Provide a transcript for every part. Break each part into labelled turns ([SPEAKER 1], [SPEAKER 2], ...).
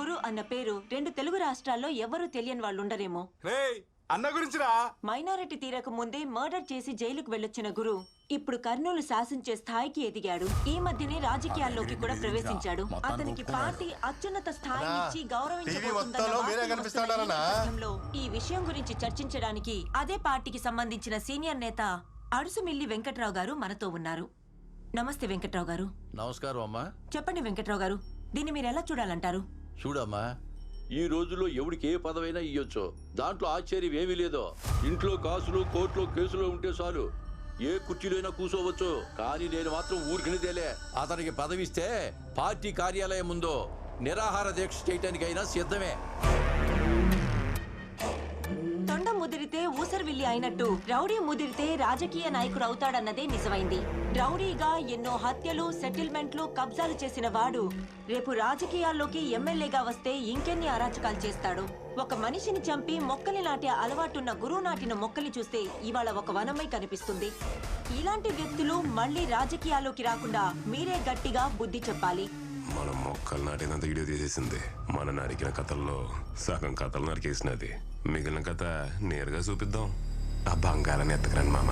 [SPEAKER 1] గురు అన్న పేరు 2 తెలుగు రాష్ట్రాల్లో ఎవరూ తెలియని వాళ్ళు ఉండరేమో.
[SPEAKER 2] అన్న గురించిరా.
[SPEAKER 1] మైనారిటీ తీరక ముందే మర్డర్ చేసి జైలుకు వెళ్ళొచ్చిన గురు ఇప్పుడు కర్నూలు శాసించే స్థాయికి ఎదిగాడు. ఈ మధ్యనే రాజకీయాల్లోకి కూడా ప్రవేశించాడు. అతనికి పార్టీ అత్యున్నత స్థాయినిచ్చి గౌరవించబోతుందన్న ఈ విషయం గురించి చర్చించడానికి అదే పార్టీకి సంబంధించిన సీనియర్ నేత అడుసుమిల్లి వెంకట్రావు గారు మనతో ఉన్నారు. నమస్తే వెంకట్రావు గారు.
[SPEAKER 3] నమస్కారం అమ్మా.
[SPEAKER 1] చెప్పండి వెంకట్రావు గారు, దీన్ని మీరు ఎలా చూడాలంటారు?
[SPEAKER 3] చూడమ్మా, ఈ రోజుల్లో ఎవడికి ఏ పదవైనా ఇయ్యొచ్చు, దాంట్లో ఆశ్చర్యం ఏమీ లేదో. ఇంట్లో కాసులు కోర్టులో కేసులు ఉంటే చాలు, ఏ కుర్చీలైనా కూర్చోవచ్చు. కానీ నేను మాత్రం ఊరికినిదేలే. అతనికి పదవిస్తే పార్టీ కార్యాలయం ముందు నిరాహార దీక్ష చేయటానికైనా సిద్ధమే.
[SPEAKER 1] తొండ ముదిరితే ఊసరవిల్లి అయినట్టు రౌడీ ముదిరితే రాజకీయ నాయకుడు అవుతాడన్నదే నిజమైంది. రౌడీగా ఎన్నో హత్యలు, సెటిల్మెంట్లు, కబ్జాలు చేసిన వాడు రేపు రాజకీయాల్లోకి ఎమ్మెల్యేగా వస్తే ఇంకెన్ని అరాచకాలు చేస్తాడు. ఒక మనిషిని చంపి మొక్కలి నాటే అలవాటున్న గురువు నాటిన మొక్కలి చూస్తే ఇవాళ ఒక వనమై కనిపిస్తుంది. ఇలాంటి వ్యక్తులు మళ్లీ రాజకీయాల్లోకి రాకుండా మీరే గట్టిగా బుద్ధి చెప్పాలి.
[SPEAKER 4] మనం మొక్కలు నాటినంత వీడియో తీసేసింది. మన నరికిన కథల్లో సగం కథలు నరికేసినది. మిగిలిన కథ నేరుగా చూపిద్దాం. ఆ బంగారాన్ని ఎత్తకరండి మామ.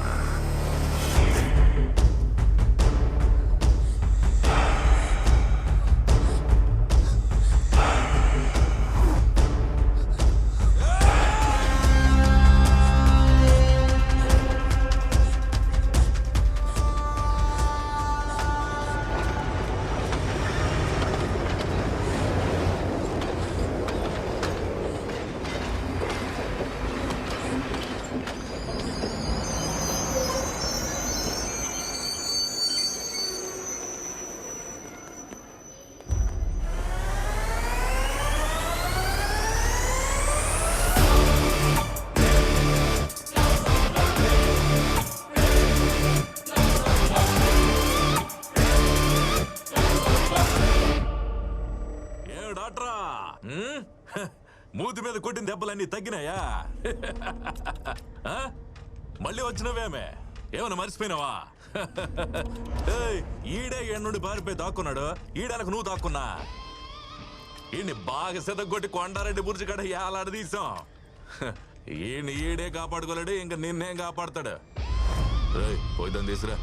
[SPEAKER 2] మూతి మీద కొట్టిన దెబ్బలన్నీ తగ్గినాయా? మళ్ళీ వచ్చినవేమే? ఏమన్నా మర్చిపోయినావా? ఈడే ఏడు నుండి పారిపోయి దాక్కున్నాడు. ఈడనకు నువ్వు దాక్కున్నా. ఈయన్ని బాగా సెదగొట్టి కొండారెడ్డి బుర్జి కడ ఏలాడ తీసాం. ఈడే కాపాడుకోలేడు, ఇంకా నిన్నేం కాపాడతాడు? పోయిద్దాం తీసురా.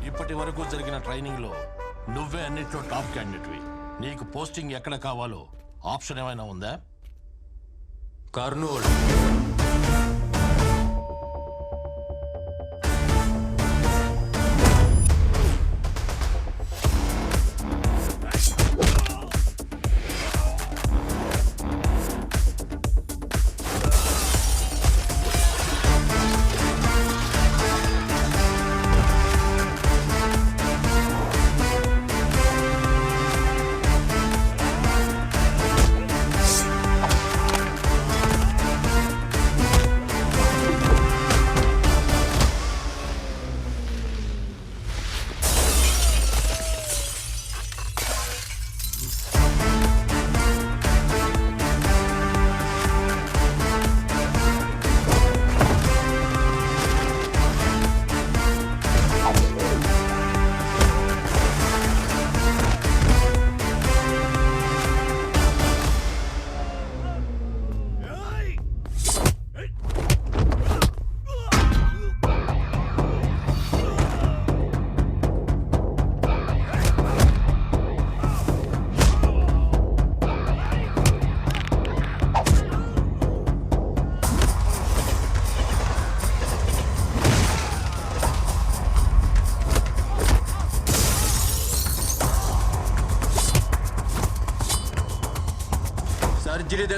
[SPEAKER 5] ఇప్పటి వరకు జరిగిన ట్రైనింగ్ లో నువ్వే అన్నిట్లో టాప్ క్యాండిడేట్వి. నీకు పోస్టింగ్ ఎక్కడ కావాలో ఆప్షన్ ఏమైనా ఉందా?
[SPEAKER 4] కర్నూలు.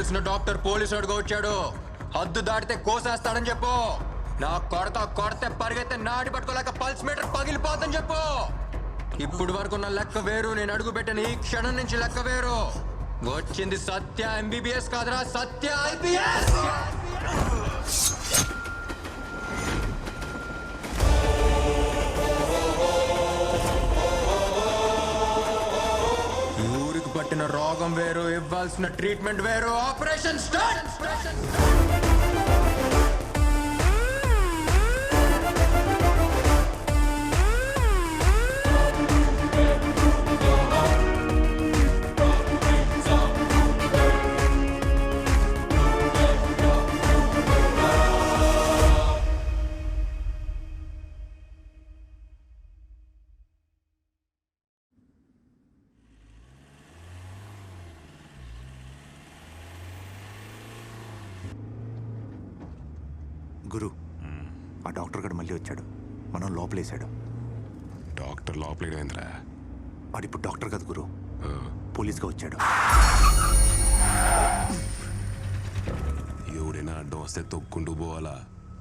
[SPEAKER 6] తెలిసిన డాక్టర్ పోలీసు వాడుగా వచ్చాడు. హద్దు దాటితే కోసేస్తాడని చెప్పు. నా కొడితే పరిగెత్తే నాడి పట్టుకోలేక పల్స్ మీటర్ పగిలిపోతుందని చెప్పు. ఇప్పుడు వరకు ఉన్న లెక్క వేరు, నేను అడుగు పెట్టిన ఈ క్షణం నుంచి లెక్క వేరు. వచ్చింది సత్య ఎంబీబీఎస్ కాదురా, సత్య ఐపీఎస్. ఊరికి పట్టిన రోగం వేరు, ఇవ్వాల్సిన ట్రీట్మెంట్ వేరు. Operation start.
[SPEAKER 7] గురు, ఆ డాక్టర్ గారు మళ్ళీ వచ్చాడు. మనం లోపలేశాడు.
[SPEAKER 4] డాక్టర్ లోపలేడేంద్రా?
[SPEAKER 7] వాడిప్పుడు డాక్టర్ కాదు గురు, పోలీస్గా వచ్చాడు.
[SPEAKER 4] ఎవడైనా అడ్డం వస్తే తొక్కుంటూ పోవాలా?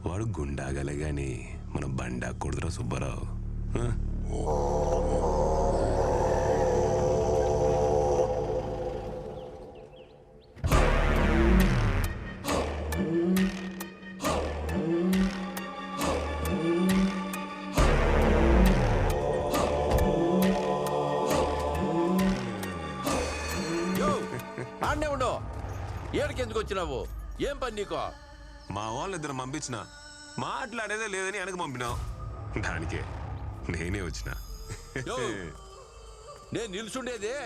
[SPEAKER 4] వాడు గుండాగలే గాని మన బండా కొడుతురా సుబ్బారావు.
[SPEAKER 3] ఆడనే ఉండవు. ఏడికి ఎందుకు వచ్చినావు? ఏం పని నీకో?
[SPEAKER 4] మా వాళ్ళు ఇద్దరు పంపించిన, మాట్లాడేదే లేదని వెనక పంపినావు. దానికే నేనే వచ్చిన.
[SPEAKER 3] నేను నిలుచుండేదే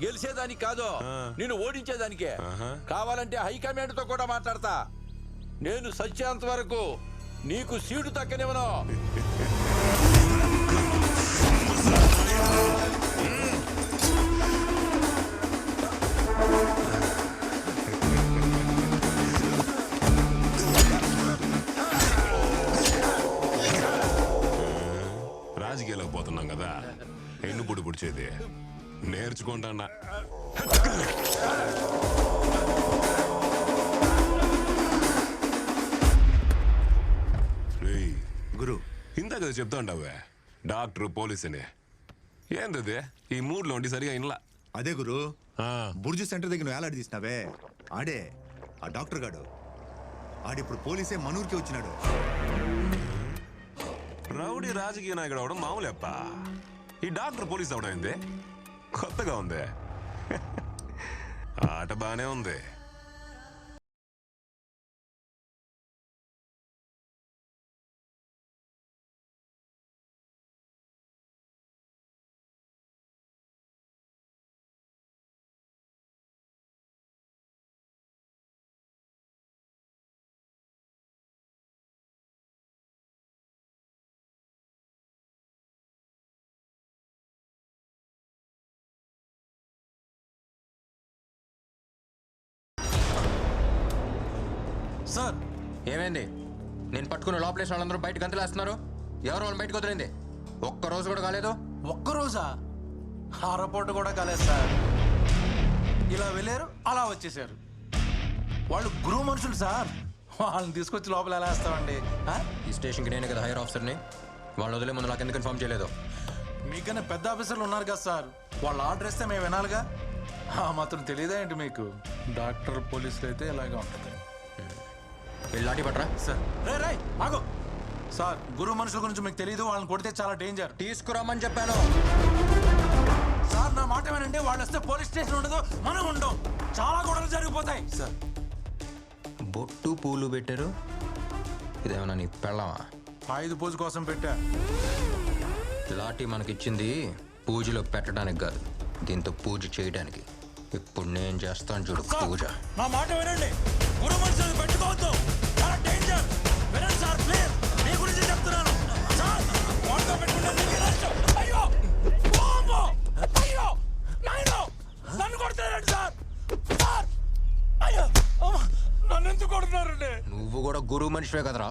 [SPEAKER 3] గెలిచేదానికి కాదు, నిన్ను ఓడించేదానికే. కావాలంటే హైకమాండ్ తో కూడా మాట్లాడతా. నేను సచ్చేంత వరకు నీకు సీటు తక్కనివ్వను.
[SPEAKER 4] రాజకీయాలకు పోతున్నాం కదా, ఎన్ను పొడి పొడిచేది నేర్చుకుంటా.
[SPEAKER 7] గురు,
[SPEAKER 4] ఇందాక చెప్తా ఉంటావే డాక్టర్ పోలీస్ అని. ఏంటది ఈ మూడ్లో ఉండి సరిగా ఇన్లా?
[SPEAKER 7] అదే గురు, బుర్జు సెంటర్ దగ్గర వేలాడి తీసినావే, ఆడే ఆ డాక్టర్ గాడు. ఆడిప్పుడు పోలీసే మనూరికి వచ్చినాడు.
[SPEAKER 4] రౌడీ రాజకీయ నాయకుడు అవడం మామూలేప్ప. ఈ డాక్టర్ పోలీస్ అవడం ఏంది? కొత్తగా ఉంది. ఆట బానే ఉంది.
[SPEAKER 6] సార్ ఏమైంది? నేను పట్టుకున్న లోపలేసిన వాళ్ళందరూ బయటకు గంతలేస్తున్నారు. ఎవరు వాళ్ళని బయటకు వదిలింది? ఒక్క రోజు కూడా కాలేదు.
[SPEAKER 8] ఒక్కరోజా? అరపోటు కూడా కాలేదు సార్. ఇలా వెళ్ళారు, అలా వచ్చేసారు. వాళ్ళు గురువు మనుషులు సార్. వాళ్ళని తీసుకొచ్చి లోపల ఎలా వేస్తామండి?
[SPEAKER 6] ఈ స్టేషన్కి నేనే కదా హైయర్ ఆఫీసర్ని. వాళ్ళు వదిలే ముందు నాకు ఎందుకు ఇన్ఫార్మ్ చేయలేదు?
[SPEAKER 8] మీకన్నా పెద్ద ఆఫీసర్లు ఉన్నారు కదా సార్, వాళ్ళు ఆర్డర్ ఇస్తే మేము వినాలిగా. మాత్రం తెలియదా ఏంటి మీకు? డాక్టర్ పోలీసులు అయితే ఇలాగే ఉంటుంది
[SPEAKER 6] వెళ్ళి లాఠీ పట్రా.
[SPEAKER 8] సార్. రే ఆగు సార్, గురువు మనుషుల గురించి మీకు తెలియదు. వాళ్ళని కొడితే చాలా డేంజర్.
[SPEAKER 6] తీసుకురామని చెప్పాను
[SPEAKER 8] సార్. నా మాట ఏమనంటే వాళ్ళు వస్తే పోలీస్ స్టేషన్ ఉండదు, మనం ఉండం. చాలా గొడవలు జరిగిపోతాయి సార్.
[SPEAKER 6] బొట్టు పూలు పెట్టారు. ఇదేమన్నా నీ పెళ్ళమా?
[SPEAKER 8] ఆయుధ పూజ కోసం పెట్టా.
[SPEAKER 6] లాఠీ మనకిచ్చింది పూజలో పెట్టడానికి కాదు, దీంతో పూజ చేయడానికి. ఇప్పుడు నేను చేస్తాను చూడు పూజ.
[SPEAKER 8] నా మాట వినండి, గురు మనుషులు పెట్టుకోవద్దు, చాలా డేంజర్. వినండి సార్ ప్లీజ్, మీ గురించి చెప్తున్నాను సార్. వాటితో పెట్టుకుంటే మీకు నష్టం. అయ్యో బాబో, అయ్యో నాయనో, నన్ను కొడుతున్నారండి సార్. సార్ అయ్యో, నన్ను ఎందుకు కొడుతున్నారండి?
[SPEAKER 6] నువ్వు కూడా గురువు మనిషివే కదరా.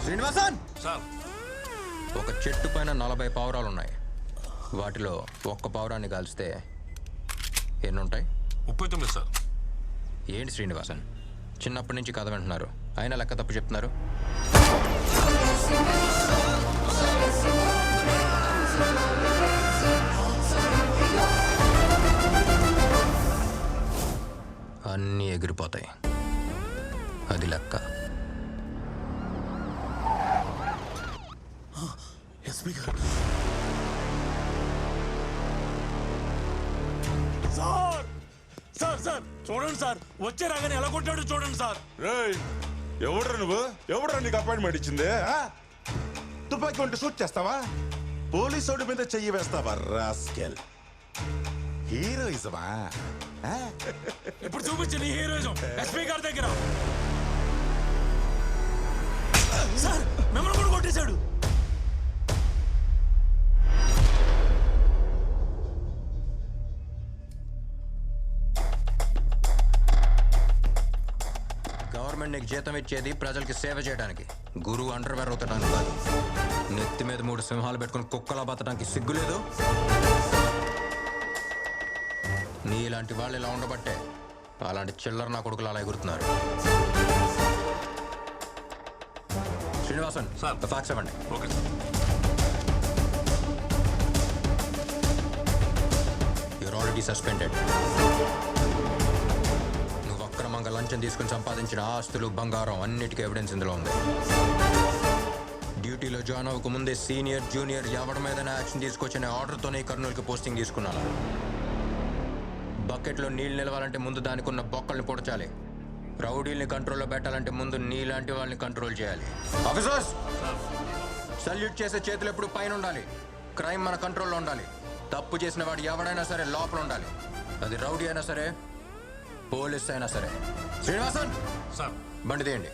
[SPEAKER 6] శ్రీనివాసన్
[SPEAKER 5] సార్,
[SPEAKER 6] ఒక చెట్టు పైన 40 పావురాలు ఉన్నాయి. వాటిలో ఒక్క పావురాన్ని కాల్స్తే ఎన్ని ఉంటాయి?
[SPEAKER 5] 39 సార్.
[SPEAKER 6] ఏంటి శ్రీనివాసన్, చిన్నప్పటి నుంచి కథ వింటున్నారు, అయినా లెక్క తప్పు చెప్తున్నారు. అన్నీ ఎగిరిపోతాయి, అది లెక్క.
[SPEAKER 8] ఎస్పీ గారు సార్ సార్ సార్ చూడండి సార్, వచ్చే రాగానే ఎలా కొట్టాడు చూడండి సార్.
[SPEAKER 9] ఎవడ్రా నువ్వు? ఎవడ్రా నీకు అపాయింట్మెంట్ ఇచ్చింది? తుపాకీ ఉంటే షూట్ చేస్తావా? పోలీసోడి మీద చెయ్యి వేస్తావా రాస్కెల్? హీరోయిజమా?
[SPEAKER 8] ఇప్పుడు చూపించింది హీరోయిజం ఎస్పీ గారి దగ్గర. సార్ మిమ్మల్ని కూడా కొట్టేశాడు.
[SPEAKER 6] గవర్నమెంట్ నీకు జీతం ఇచ్చేది ప్రజలకి సేవ చేయడానికి, గురువు అండర్వేర్ అవుతాడానికి కాదు. నెత్తి మీద 3 సింహాలు పెట్టుకుని కుక్కలా బతడానికి సిగ్గులేదు? నీలాంటి వాళ్ళు ఇలా ఉండబట్టే అలాంటి చిల్లర నా కొడుకులు అలా ఎగురుతున్నారు. శ్రీనివాసన్
[SPEAKER 5] సార్.
[SPEAKER 6] ఫ్యాక్స్ ఇవ్వండి.
[SPEAKER 5] Okay sir.
[SPEAKER 6] Your already suspended. నువ్వు అక్రమంగా లంచం తీసుకుని సంపాదించిన ఆస్తులు, బంగారం అన్నిటికీ ఎవిడెన్స్ ఇందులో ఉంది. డ్యూటీలో జాయిన్ అవ్వక ముందే సీనియర్ జూనియర్ ఎవరి మీదైనా యాక్షన్ తీసుకొచ్చిన ఆర్డర్తోనే కర్నూలుకి పోస్టింగ్ తీసుకున్నాను. బకెట్లో నీళ్ళు నిలవాలంటే ముందు దానికి ఉన్న బొక్కల్ని పొడచాలి. రౌడీల్ని కంట్రోల్లో పెట్టాలంటే ముందు నీలాంటి వాళ్ళని కంట్రోల్ చేయాలి. ఆఫీసర్స్, సల్యూట్ చేసే చేతులు ఎప్పుడు పైన ఉండాలి. క్రైమ్ మన కంట్రోల్లో ఉండాలి. తప్పు చేసిన వాడు ఎవడైనా సరే లోపల ఉండాలి. అది రౌడీ అయినా సరే, పోలీస్ అయినా సరే. శ్రీనివాసన్
[SPEAKER 5] సార్.
[SPEAKER 6] బండి తీయండి.